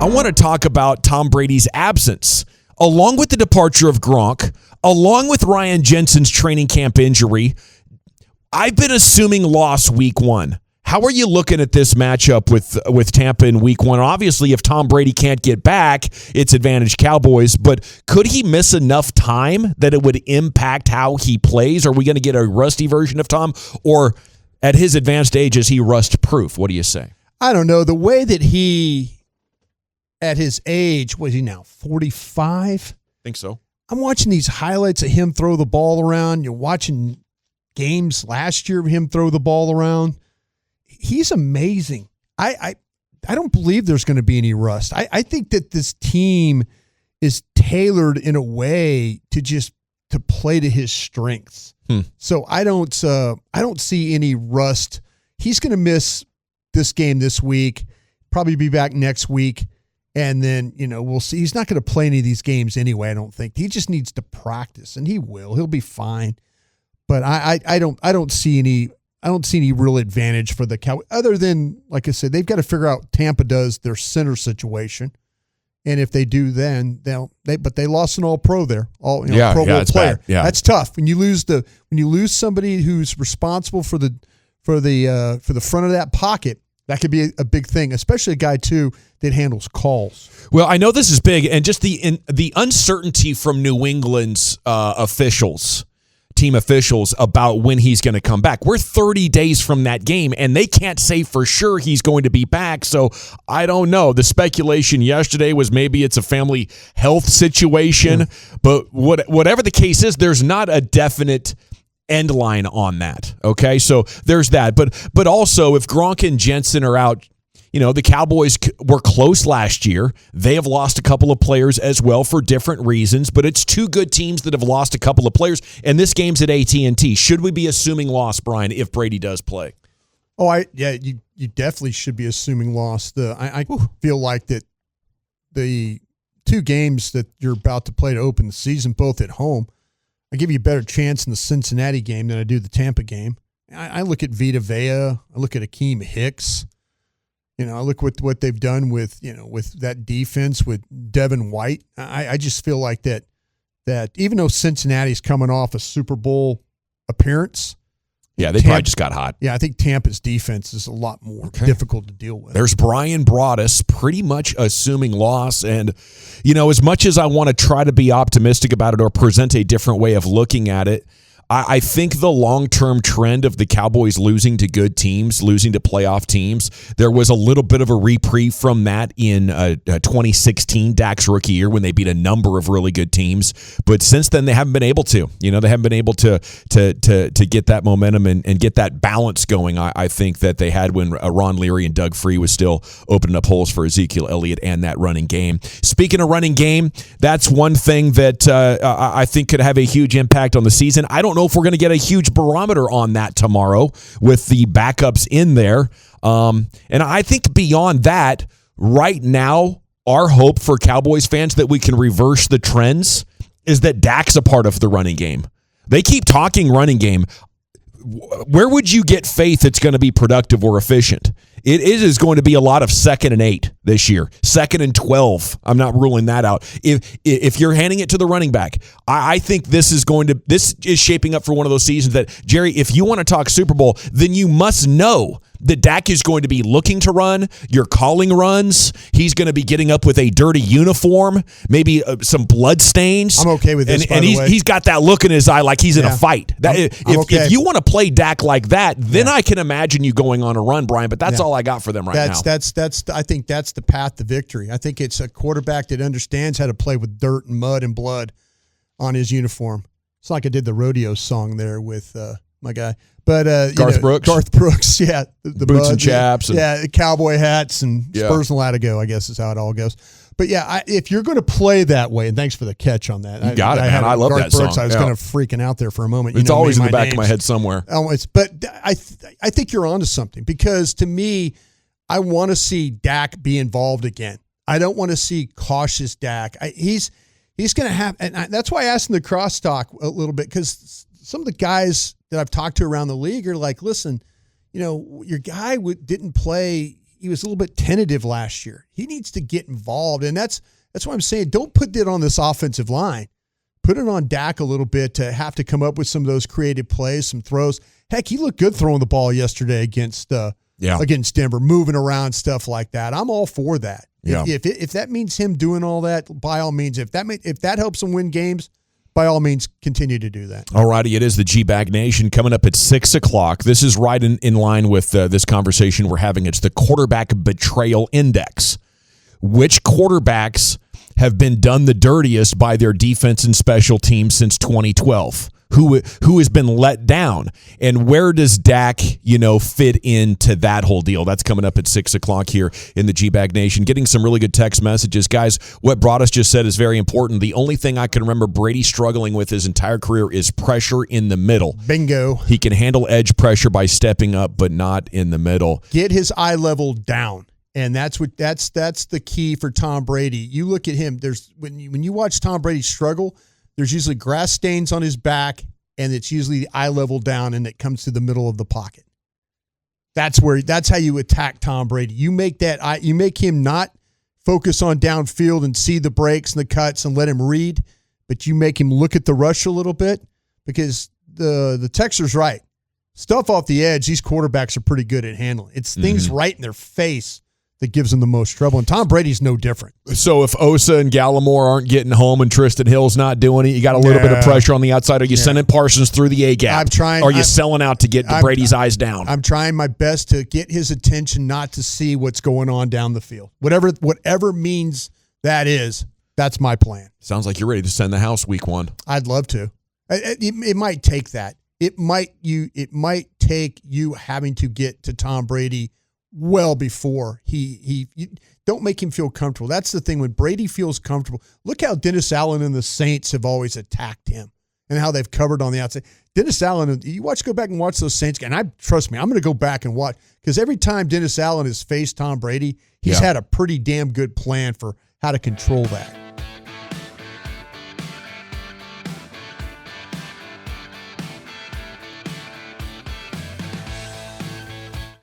I want to talk about Tom Brady's absence, along with the departure of Gronk, along with Ryan Jensen's training camp injury. I've been assuming loss week one. How are you looking at this matchup with Tampa in week one? Obviously, if Tom Brady can't get back, it's advantage Cowboys, but could he miss enough time that it would impact how he plays? Are we going to get a rusty version of Tom, or at his advanced age, is he rust-proof? What do you say? I don't know. The way that he, at his age, what is he now, 45? I think so. I'm watching these highlights of him throw the ball around. You're watching games last year of him throw the ball around. He's amazing. I don't believe there's going to be any rust. I think that this team is tailored in a way to play to his strengths. So I don't see any rust. He's going to miss this game this week, probably be back next week, and then we'll see. He's not going to play any of these games anyway. I don't think. He just needs to practice, and he will. He'll be fine. But I don't see any real advantage for the Cowboys, other than, like I said, they've got to figure out Tampa does their center situation, and if they do, then but they lost an All-Pro there, Pro Bowl player. Yeah. That's tough when you lose somebody who's responsible for the front of that pocket. That could be a big thing, especially a guy too that handles calls. Well, I know this is big, and just the uncertainty from New England's team officials about when he's going to come back. We're 30 days from that game, and they can't say for sure he's going to be back, so I don't know. The speculation yesterday was maybe it's a family health situation, but whatever the case is, there's not a definite end line on that, okay? So there's that. But also, if Gronk and Jensen are out, the Cowboys were close last year. They have lost a couple of players as well for different reasons, but it's two good teams that have lost a couple of players, and this game's at AT&T. Should we be assuming loss, Brian, if Brady does play? You definitely should be assuming loss. I feel like that the two games that you're about to play to open the season, both at home, I give you a better chance in the Cincinnati game than I do the Tampa game. I look at Vita Vea. I look at Akeem Hicks. I look what they've done with that defense with Devin White. I just feel like that even though Cincinnati's coming off a Super Bowl appearance. Yeah, they probably just got hot. Yeah, I think Tampa's defense is a lot more difficult to deal with. There's Brian Bradys pretty much assuming loss. And, as much as I want to try to be optimistic about it or present a different way of looking at it, I think the long-term trend of the Cowboys losing to good teams, losing to playoff teams, there was a little bit of a reprieve from that in 2016, Dak's rookie year, when they beat a number of really good teams. But since then, they haven't been able to. They haven't been able to get that momentum and get that balance going. I think that they had when Ron Leary and Doug Free was still opening up holes for Ezekiel Elliott and that running game. Speaking of running game, that's one thing that I think could have a huge impact on the season. I don't know if we're going to get a huge barometer on that tomorrow with the backups in there. And I think beyond that, right now, our hope for Cowboys fans that we can reverse the trends is that Dak's a part of the running game. They keep talking running game. Where would you get faith it's going to be productive or efficient? It is going to be a lot of 2nd and 8 this year. 2nd and 12. I'm not ruling that out. If you're handing it to the running back, I think this is shaping up for one of those seasons that, Jerry, if you want to talk Super Bowl, then you must know that Dak is going to be looking to run. You're calling runs. He's going to be getting up with a dirty uniform, maybe some blood stains. I'm okay with this, and he's got that look in his eye like he's in a fight. If you want to play Dak like that, then I can imagine you going on a run, Brian, but that's all I got for them now. I think that's the path to victory. I think it's a quarterback that understands how to play with dirt and mud and blood on his uniform. It's like I did the rodeo song there with my guy. But Garth Brooks, yeah. The boots mud, and chaps. Cowboy hats and Spurs and Latigo, I guess is how it all goes. But if you're going to play that way, and thanks for the catch on that. You got it, man. I love Garth that Brooks, song. I was kind of freaking out there for a moment. It's always in the back of my head somewhere. But I think you're onto something, because to me, I want to see Dak be involved again. I don't want to see cautious Dak. He's going to have, and that's why I asked him the crosstalk a little bit, because some of the guys that I've talked to around the league are like, listen, your guy didn't play. he was a little bit tentative last year. He needs to get involved, and that's why I'm saying don't put that on this offensive line. Put it on Dak a little bit to have to come up with some of those creative plays, some throws. Heck, he looked good throwing the ball yesterday against Denver, moving around, stuff like that. I'm all for that. Yeah. If that means him doing all that, by all means. If that helps him win games, by all means, continue to do that. All righty, it is the GBag Nation coming up at 6 o'clock. This is right in line with this conversation we're having. It's the quarterback betrayal index. Which quarterbacks have been done the dirtiest by their defense and special teams since 2012? Who has been let down? And where does Dak, fit into that whole deal? That's coming up at 6 o'clock here in the GBag Nation. Getting some really good text messages. Guys, what Bradys just said is very important. The only thing I can remember Brady struggling with his entire career is pressure in the middle. Bingo. He can handle edge pressure by stepping up, but not in the middle. Get his eye level down. And that's the key for Tom Brady. You look at him. When you watch Tom Brady struggle, there's usually grass stains on his back, and it's usually the eye level down, and it comes to the middle of the pocket. That's how you attack Tom Brady. You make him not focus on downfield and see the breaks and the cuts and let him read, but you make him look at the rush a little bit, because the texter's right. Stuff off the edge, these quarterbacks are pretty good at handling. It's things right in their face that gives them the most trouble. And Tom Brady's no different. So if Osa and Gallimore aren't getting home and Tristan Hill's not doing it, you got a little bit of pressure on the outside. Are you sending Parsons through the A-gap? Are you selling out to get Brady's eyes down? I'm trying my best to get his attention not to see what's going on down the field. Whatever means that is, that's my plan. Sounds like you're ready to send the house week one. I'd love to. It might take that. It might take you having to get to Tom Brady well before he don't make him feel comfortable. That's the thing. When Brady feels comfortable, look how Dennis Allen and the Saints have always attacked him and how they've covered on the outside. Dennis Allen, go back and watch those Saints. And trust me, I'm going to go back and watch, because every time Dennis Allen has faced Tom Brady, he's had a pretty damn good plan for how to control that.